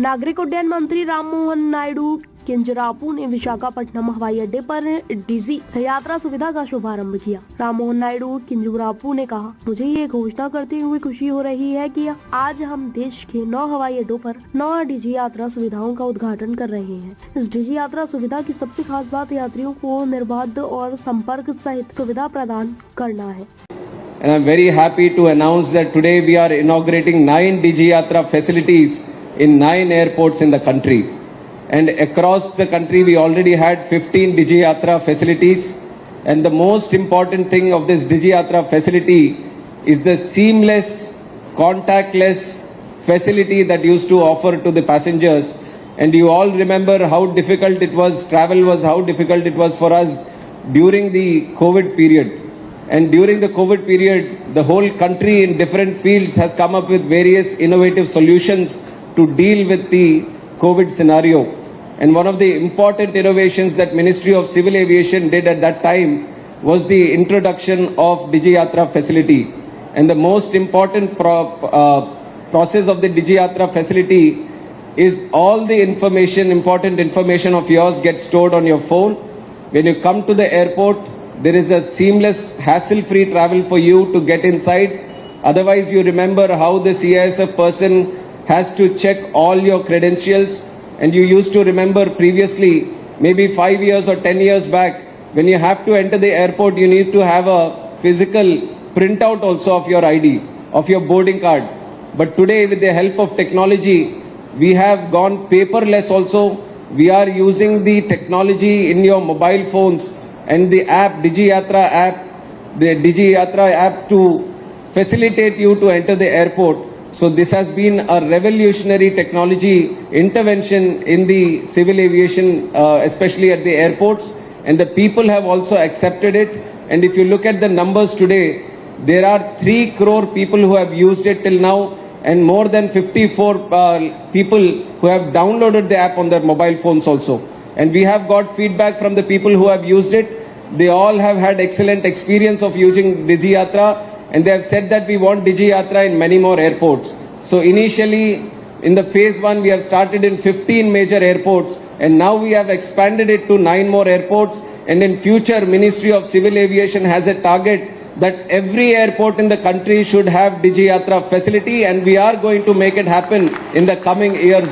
नागरिक उड्डयन मंत्री राममोहन नायडू किंजरापू ने विशाखापट्टनम हवाई अड्डे पर डिजी यात्रा सुविधा का शुभारंभ किया। राममोहन नायडू किंजरापू ने कहा, मुझे ये घोषणा करते हुए खुशी हो रही है कि आज हम देश के 9 हवाई अड्डों पर 9 डिजी यात्रा सुविधाओं का उद्घाटन कर रहे हैं। इस डिजी यात्रा सुविधा की सबसे खास बात यात्रियों को निर्बाध और संपर्क सहित सुविधा प्रदान करना है। And I'm very happy to announce that today we are inaugurating 9 Digi Yatra facilities in 9 airports in the country. And across the country we already had 15 Digi Yatra facilities. And the most important thing of this Digi Yatra facility is the seamless, contactless facility that used to offer to the passengers. And you all remember how difficult it was, travel was how difficult it was for us during the COVID period. And during the COVID period, the whole country in different fields has come up with various innovative solutions to deal with the COVID scenario. And one of the important innovations that Ministry of Civil Aviation did at that time was the introduction of Digi Yatra facility. And the most important process of the Digi Yatra facility is all the information, important information of yours gets stored on your phone. When you come to the airport, there is a seamless, hassle-free travel for you to get inside. Otherwise, you remember how the CISF person has to check all your credentials. And you used to remember previously, maybe 5 years or 10 years back, when you have to enter the airport, you need to have a physical printout also of your ID, of your boarding card. But today, with the help of technology, we have gone paperless also. We are using the technology in your mobile phones and the app, Digi Yatra app to facilitate you to enter the airport. So this has been a revolutionary technology intervention in the civil aviation, especially at the airports, and the people have also accepted it. And if you look at the numbers today, there are 3 crore people who have used it till now, and more than 54 people who have downloaded the app on their mobile phones also. And we have got feedback from the people who have used it. They all have had excellent experience of using Digi Yatra, and they have said that we want Digi Yatra in many more airports. So initially, in the phase 1, we have started in 15 major airports, and now we have expanded it to 9 more airports. And in future, Ministry of Civil Aviation has a target that every airport in the country should have Digi Yatra facility, and we are going to make it happen in the coming years.